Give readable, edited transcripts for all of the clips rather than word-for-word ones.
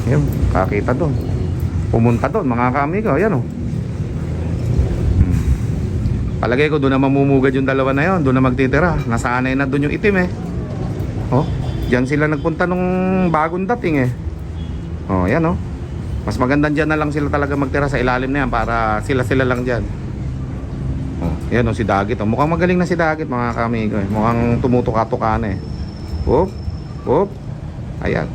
Yan, kakita doon. Pumunta doon mga kaamigo. Ayan o. Palagay ko doon na mamumugad yung dalawa na yon, doon na magtitira. Nasanay na doon yung itim eh. Oh, diyan sila nagpunta nung bagong dating eh. Oh, yan oh. Mas maganda diyan na lang sila talaga magtira sa ilalim na yan para sila lang diyan. Oh, yan oh si Dagit. Oh, mukhang magaling na si Dagit mga kaamigo eh. Mukhang tumutuka-tuka na eh. Hop, hop. Ayan.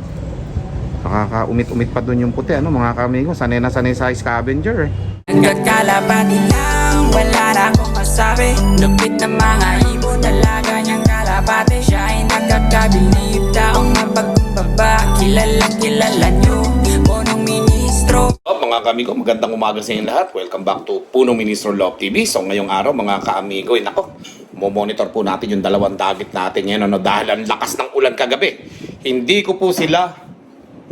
Nakaka-umit-umit pa doon yung puti ano mga kaamigo. Sanay na sanay sa scavenger eh. Nagkakalapati lang, wala na akong masabi. Lupit na mga ibon, dalaga niyang kalapati. Siya ay nakakabilib, taong mapagkumbaba. Kilalang kilala niyo, punong ministro. Mga kaamigo, magandang umaga sa inyo lahat. Welcome back to Punong Ministro Love TV. So ngayong araw mga kaamigo, nako, monitor po natin yung dalawang Dagit natin ngayon ano, dahil ang lakas ng ulan kagabi. Hindi ko po sila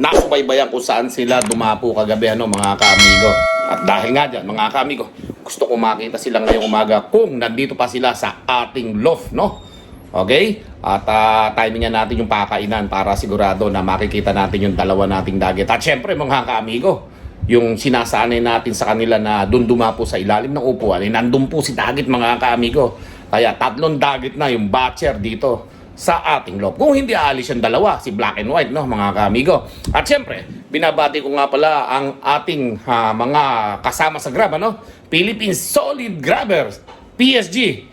nasubaybayan kung saan sila dumapo kagabi ano mga kaamigo. At dahil nga dyan mga kaamigo, gusto ko makita sila ngayong umaga kung nandito pa sila sa ating loft, no? Okay? At timingan natin yung pakainan para sigurado na makikita natin yung dalawa nating Dagit. At syempre mga kaamigo, yung sinasanay natin sa kanila na doon dumapo sa ilalim ng upuan, nandun po si Dagit mga kaamigo. Kaya 3 Dagit na yung batcher dito sa ating loft. Kung hindi aalis yung dalawa, si Black and White, no, mga kaamigo. At syempre, binabati ko nga pala ang ating mga kasama sa Grab, ano? Philippines Solid Grabbers, PSG.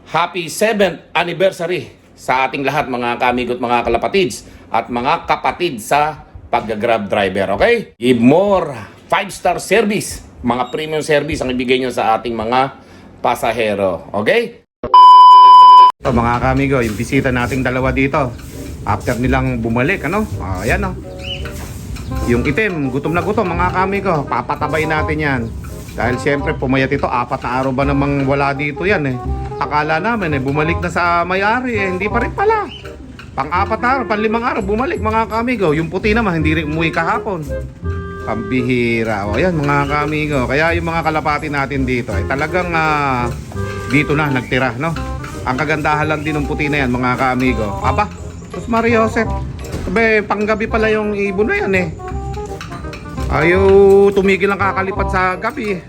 Happy 7th anniversary sa ating lahat, mga kaamigo at mga kalapatids at mga kapatid sa pag-grab driver, okay? Give more 5-star service, mga premium service ang ibigay nyo sa ating mga pasahero, okay? So, mga kaamigo, yung bisita nating dalawa dito after nilang bumalik ano, ayan oh. Yung itim, gutom na gutom mga kaamigo, papatabay natin yan dahil siyempre pumayat ito, 4 na araw ba namang wala dito yan eh. Akala namin eh, bumalik na sa may-ari eh, hindi pa rin pala. Pang-4 na araw, pang-5 araw bumalik mga kaamigo. Yung puti naman, hindi rin umuwi kahapon. Pambihira, o ayan mga kaamigo. Kaya yung mga kalapati natin dito ay talagang dito na nagtira, no? Ang kagandahan lang din ng puti na yan mga kaamigo. Aba, Sus Maria Joseph, sabi panggabi pala yung ibon na yan eh. Ayaw tumigil lang kakalipat sa gabi eh.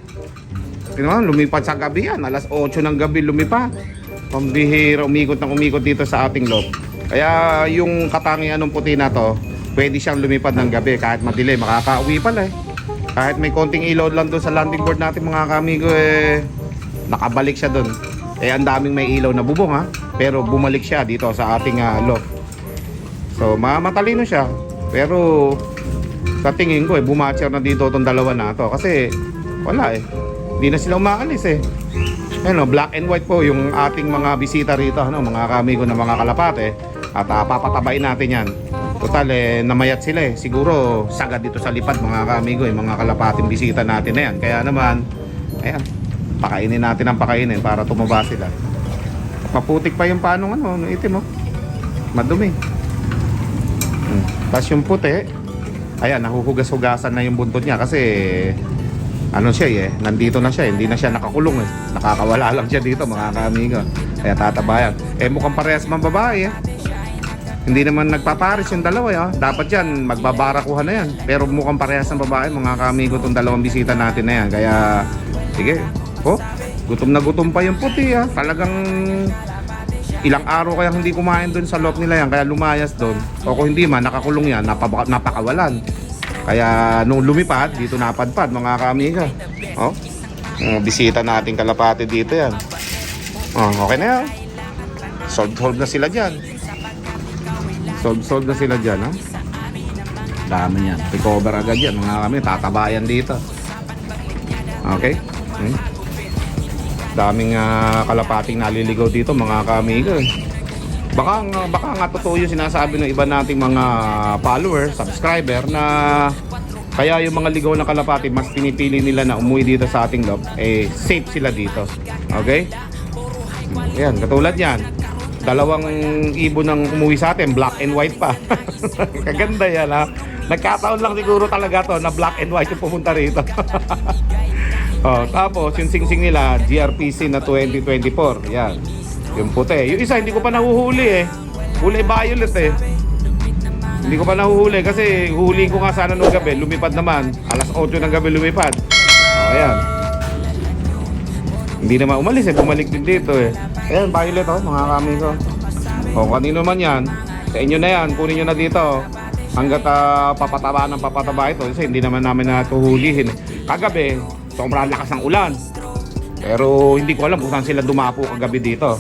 Tingnan mo, lumipat sa gabi yan. Alas 8 ng gabi lumipat. Pambihira, umikot dito sa ating loft. Kaya yung katangian ng puti na to, pwede siyang lumipad ng gabi kahit madilim, makakauwi pala eh. Kahit may konting ilaw lang doon sa landing board natin mga kaamigo eh, nakabalik siya doon. Eh ang daming may ilaw na bubong ha, pero bumalik siya dito sa ating loft. So matalino siya, pero sa tingin ko eh bumatcher na dito itong dalawa na to kasi wala eh, hindi na sila umaalis eh. Ayun, Black and White po yung ating mga bisita rito, ano, mga kaamigo na mga kalapate. At papatabain natin yan. Total eh, namayat sila eh. Siguro sagad dito sa lipad mga kaamigo, yung mga kalapating bisita natin na yan. Kaya naman, ayan, pakainin natin ang pakainin para tumaba sila. Maputik pa yung panong ano, itim oh. Madumi. Tapos yung puti, ayan, nahuhugas-hugasan na yung buntot niya kasi ano siya eh, nandito na siya, hindi na siya nakakulong eh. Nakakawala lang siya dito mga kaamigo. Kaya tatabayan. Eh mukhang parehas man babae eh. Hindi naman nagpaparis yung dalawa eh. Dapat yan, magbabarakuhan na yan. Pero mukhang parehas ng babae mga kaamigo itong dalawang bisita natin na yan. Kaya, sige. Oh, gutom na gutom pa yung puti ah. Talagang ilang araw kaya hindi kumain doon sa loft nila yan. Kaya lumayas doon. O kung hindi man, nakakulong yan, napakawalan. Kaya nung lumipad, dito napadpad mga kaamiga. Oh, bisita nating kalapati dito yan. Oh, okay na yan. Solve na sila dyan. Solve na sila dyan, ha? Dami yan. Recover agad yan mga kami. Tatabayan dito. Okay? Daming kalapating naliligaw dito mga kaamiga. Baka nga totoo yung sinasabi ng iba nating mga followers, subscriber na kaya yung mga ligaw ng kalapati mas pinipili nila na umuwi dito sa ating loft, eh safe sila dito. Okay? Ayan, katulad yan. Dalawang ibon ang umuwi sa atin, black and white pa. Kaganda yan ha. Nagkataon lang siguro talaga to na black and white yung pumunta rito. Oh, tapos yung singsing nila, GRPC na 2024. Yan. Yung puti. Yung isa hindi ko pa nahuhuli eh. Kulay violet eh. Hindi ko pa nahuhuli kasi huli ko nga sana nung gabi. Lumipad naman. Alas 8 ng gabi lumipad. O, ayan. Hindi naman umalis eh. Bumalik din dito eh. Ayan, violet oh, mga kami ko. O, kanino man yan. Sa inyo na yan. Kunin nyo na dito. Hanggat papataba ng papataba ito. Kasi hindi naman namin natuhulihin. Kagabi, sobrang lakas ng ulan. Pero hindi ko alam kung saan sila dumapo kagabi dito.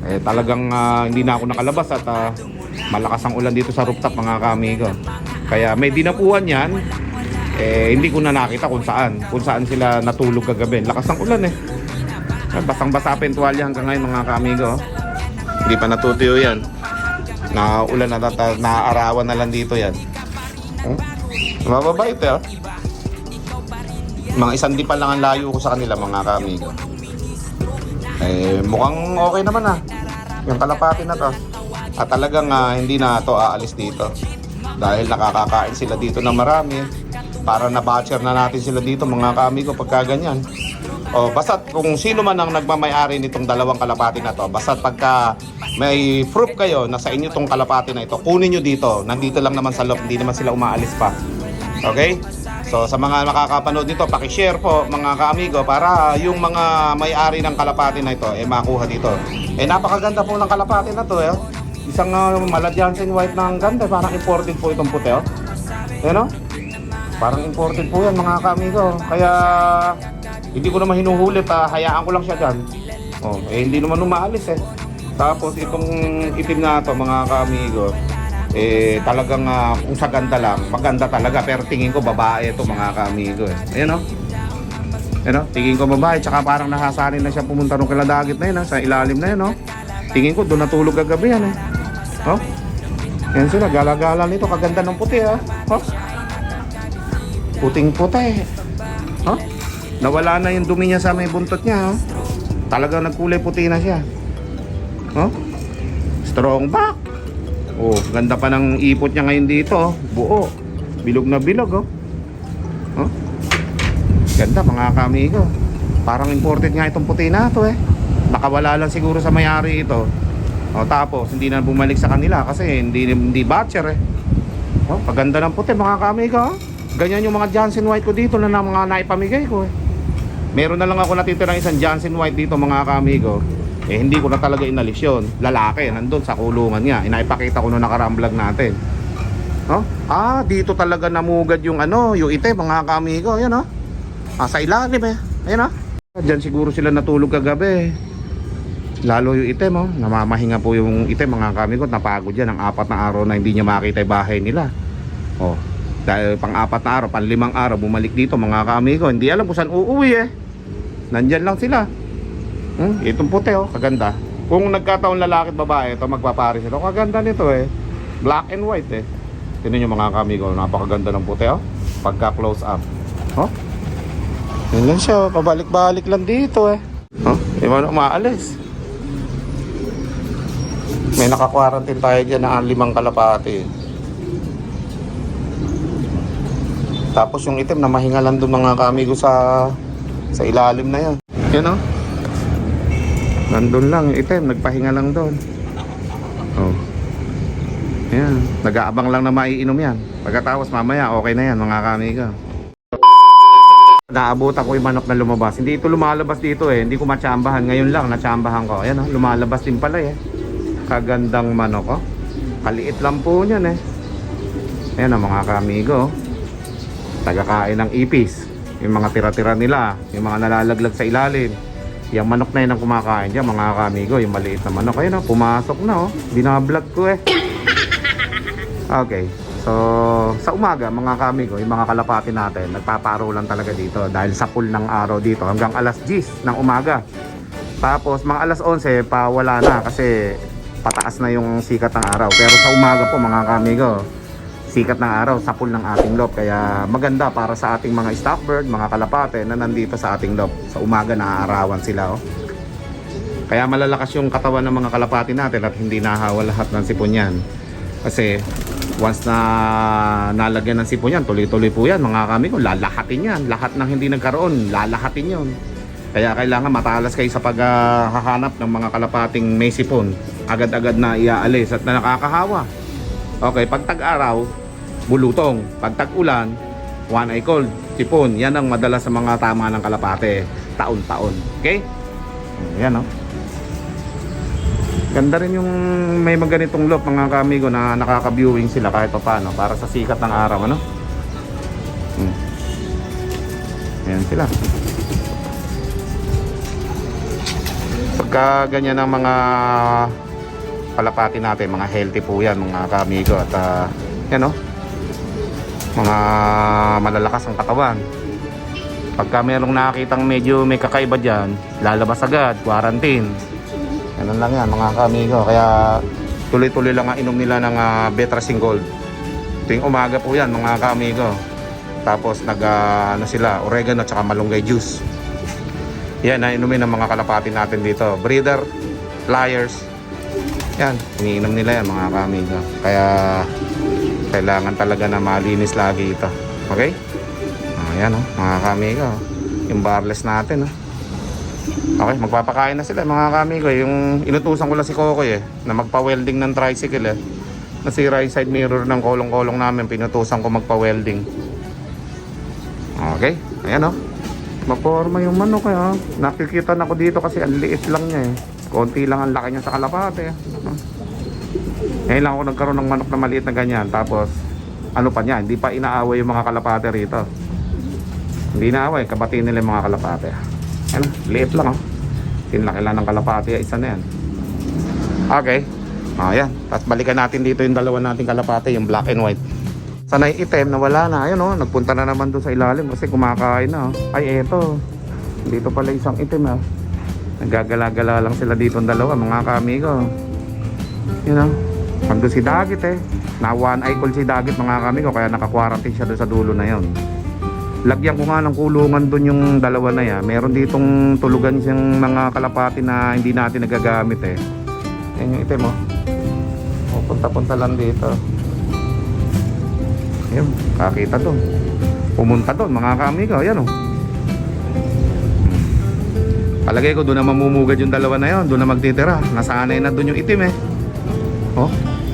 Eh, talagang hindi na ako nakalabas at malakas ang ulan dito sa rooftop mga kamigo. Kaya may dinapuan yan. Eh, hindi ko na nakita kung saan sila natulog kagabi. Lakas ng ulan eh. Basang-basa pa yung tuwalya hanggang ngayon mga kamigo. Hindi pa natutuyo yan. Ulan na naaarawan na lang dito yan. Mababait eh. Mga isang di pa lang ang layo ko sa kanila mga kamigo. Eh, mukhang okay naman yung kalapati na to. At talagang hindi na to aalis dito. Dahil nakakakain sila dito ng marami. Para na-batcher na natin sila dito mga kamigo pagka ganyan. O, basta't kung sino man ang nagmamayari nitong dalawang kalapati na to, basta't pagka may proof kayo na sa inyo tong kalapati na ito, kunin nyo dito. Nandito lang naman sa loob, hindi naman sila umaalis pa. Okay? So sa mga makakapanood nito, paki-share po mga kaamigo para yung mga may-ari ng kalapati na ito makuha dito. Napakaganda po ng kalapati na to Isang Maladiansin white na ang ganda, parang imported po itong puti Ayan parang imported po yan mga kaamigo. Kaya hindi ko naman hinuhulit, hayaan ko lang siya dyan. Hindi naman umaalis Tapos itong itim na to mga kaamigo, talagang kung sa ganda lang, maganda talaga. Pero tingin ko babae ito mga kaamigo Ayan tingin ko babae. Tsaka parang nahasanin na siya pumunta nung kiladagit na yun sa ilalim na yun Tingin ko doon natulog kagabi yan Yan sila, gala-gala nito. Kaganda ng puti puting puti nawala na yung dumi niya sa may buntot niya talagang nagkulay puti na siya strong back. Ganda pa ng ipot niya ngayon dito buo, bilog na bilog ganda mga kamigo. Parang imported nga itong puti na to nakawala lang siguro sa may-ari ito tapos hindi na bumalik sa kanila kasi hindi batcher paganda ng puti mga kamigo ganyan yung mga Johnson White ko dito na mga naipamigay ko meron na lang ako natitirang isang Johnson White dito mga kamigo hindi ko na talaga inalis yun. Lalaki, nandun sa kulungan nga. Inaipakita ko nung nakaraang vlog natin. Dito talaga namugad yung yung itim mga kamigo. Yan sa ilalim Ayan Diyan siguro sila natulog kagabi. Lalo yung itim namamahinga po yung itim mga kamigo. Napagod yan ang 4 na araw na hindi niya makita yung bahay nila. Dahil pang 4 na araw, pang 5 araw bumalik dito mga kamigo. Hindi alam kung saan uuwi Nandyan lang sila. Itong puti kaganda. Kung nagkataon lalaki at babae ito magpaparis ito. Kaganda nito black and white Tingnan nyo mga kamigo, napakaganda ng puti pagka close up yun lang siya, pabalik-balik lang dito di ba umaalis. May naka-quarantine tayo dyan na 5 kalapati. Tapos yung itim na mahinga lang doon mga kamigo sa ilalim na yan. Yan nandun lang yung itim, nagpahinga lang doon. Yan, nag-aabang lang na maiinom yan. Pagkatapos mamaya okay na yan mga kamigo. Naabot ako yung manok na lumabas. Hindi ito lumalabas dito hindi ko matsambahan. Ngayon lang natsambahan ko. Ayan lumalabas din pala Kagandang manok Kaliit lang po niyan Ayan mga kamigo. Tagakain ng ipis. Yung mga tira-tira nila, yung mga nalalaglag sa ilalim. Yung manok na yun ang kumakain dyan mga kamigo. Yung maliit na manok. Ayun pumasok na binablog ko Okay. So sa umaga mga kamigo, yung mga kalapati natin nagpaparo lang talaga dito. Dahil sa pool ng araw dito hanggang alas 10 ng umaga. Tapos mga alas 11 pa wala na kasi pataas na yung sikat ng araw. Pero sa umaga po mga kamigo, sikat ng araw sa pool ng ating loft. Kaya maganda para sa ating mga stockbird, mga kalapate na nandito sa ating loft. Sa umaga naaarawan sila Kaya malalakas yung katawan ng mga kalapati natin at hindi nahawa lahat ng sipon yan. Kasi once na nalagyan ng sipon yan, tuloy-tuloy po yan mga kamigo. Lalahatin yan. Lahat ng hindi nagkaroon, lalahatin yun. Kaya kailangan matalas kayo sa paghahanap ng mga kalapating may sipon. Agad-agad na iaalis at na nakakahawa. Okay, pag tag-araw, bulutong. Pag tag-ulan, one eye cold, sipon. Yan ang madalas sa mga tama ng kalapate. Taon-taon. Okay? Yan, no? Ganda rin yung may maganitong loop, mga kamigo, na nakaka-viewing sila kahit pa paano para sa sikat ng araw, ano? Ayan sila. Pagka ganyan ang mga kalapati natin, mga healthy po yan, mga kamigo. At yan, no? Mga malalakas ang katawan. Pagka mayroong nakakitang medyo may kakaiba dyan, lalabas agad, quarantine. Ganun lang yan, mga kamigo. Kaya tuloy-tuloy lang ang inom nila ng Betracin Gold. Tuwing umaga po yan, mga kamigo. Tapos ano sila, oregano at saka malunggay juice. Yan, inumin ng mga kalapati natin dito. Breeder, flyers. Yan, iniinom nila yan, mga kamigo. Kaya kailangan talaga na malinis lagi ito. Okay? Ayan, mga kamigo. Yung barless natin. Okay, magpapakain na sila, mga kamigo. Yung inutusan ko lang si Kokoy na magpa-welding ng tricycle nasira yung side mirror ng kolong-kolong namin. Pinutusan ko magpa-welding. Okay, ayan, maporma yung manok nakikita na ko dito kasi ang liit lang niya konti lang ang laki niya sa kalapate ngayon lang ako nagkaroon ng manok na maliit na ganyan. Tapos ano pa niya, hindi pa inaaway yung mga kalapate rito. Hindi inaaway, kabatiin nila yung mga kalapate. Ayan, liit lang sinlaki lang ng kalapate, isa na yan. Okay, ayan, tapos balikan natin dito yung dalawa nating kalapate, yung black and white. Sanay item na wala na. Ayun, nagpunta na naman doon sa ilalim kasi kumakain na. Ay, eto. Dito pala isang item Naggagala-gala lang sila dito ang dalawa, mga kamigo. Yun Ando si Dagit Na one eye cold si Dagit, mga kamigo. Kaya naka-quarantine siya doon sa dulo na yon. Lagyan ko nga ng kulungan doon yung dalawa na yan. Meron ditong tulugan siyang mga kalapati na hindi natin nagagamit Yan yung item punta-punta lang dito. Ayun, kakita doon. Pumunta doon, mga kamigo. Ayan palagay ko doon na mamumugad yung dalawa na yon. Doon na magtitira. Nasanay na doon yung itim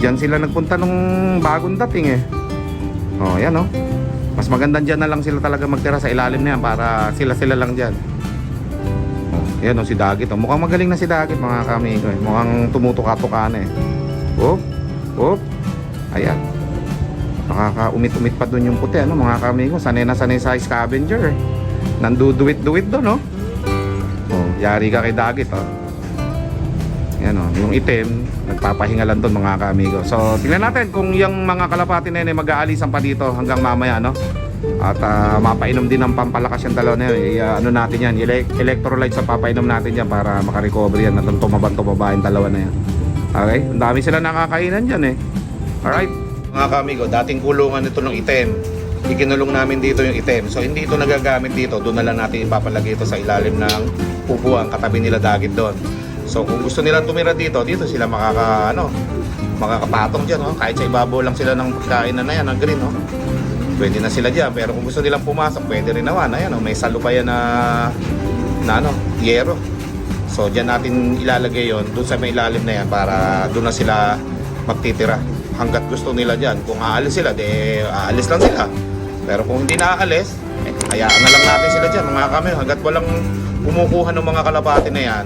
Diyan sila nagpunta nung bagong dating yan mas magandang dyan na lang sila talaga magtira sa ilalim na yan para sila lang dyan. Yan si Dagit mukhang magaling na si Dagit, mga kamigo mukhang tumutuka-tuka na ayan, nakaka-umit-umit pa dun yung puti mga kamigo. Sanay na sanay sa scavenger nanduduwit-duwit doon yari ka kay Dagit yan yung itim nagpapahinga lang doon, mga kamigo. So tingnan natin kung yung mga kalapati na yun mag-aalisan pa dito hanggang mamaya at mapainom din ng pampalakas yung dalawa na yun. Natin yan, electrolytes sa papainom natin yan para makarecover yan at tumaba yung dalawa na yan. Okay, ang dami sila nakakainan dyan alright, mga kamigo. Dating kulungan ito ng item, ikinulong namin dito yung item. So hindi ito nagagamit dito, doon na lang natin ipapalagay ito sa ilalim ng upuan katabi nila Dagit doon. So kung gusto nila tumira dito sila makakapatong dyan kahit sa ibabaw lang sila ng pagkain na yan, ng green pwede na sila dyan. Pero kung gusto nilang pumasok, pwede rin naman. Ayan may salo pa yan na yero. So dyan natin ilalagay yon doon sa may ilalim na yan para doon na sila magtitira hanggat gusto nila dyan. Kung aalis sila, aalis lang sila. Pero kung hindi naaalis, hayaan na lang natin sila dyan, mga kami. Hanggat walang kumukuha ng mga kalapati na yan,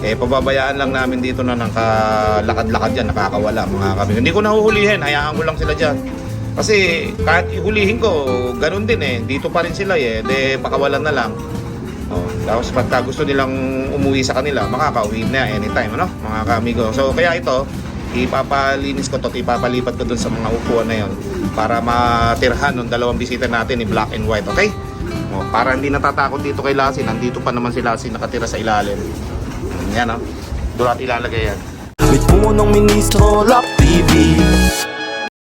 pababayaan lang namin dito na nakalakad-lakad dyan, nakakawala, mga kami. Hindi ko nahuhulihin, hayaan ko lang sila dyan. Kasi kahit ihulihin ko, ganun din dito pa rin sila pakawalan na lang. Tapos pagka gusto nilang umuwi sa kanila, makakauwi na anytime, mga kamigo. So kaya ito, ipapalinis ko ipapalipat ko dun sa mga upuan na yon para matirhan ng dalawang bisita natin ni black and white, okay? Para hindi natatakot dito kay Lassie, nandito pa naman si Lassie nakatira sa ilalim. Yan doon natin ilalagay yan. With punong ministro, Love TV.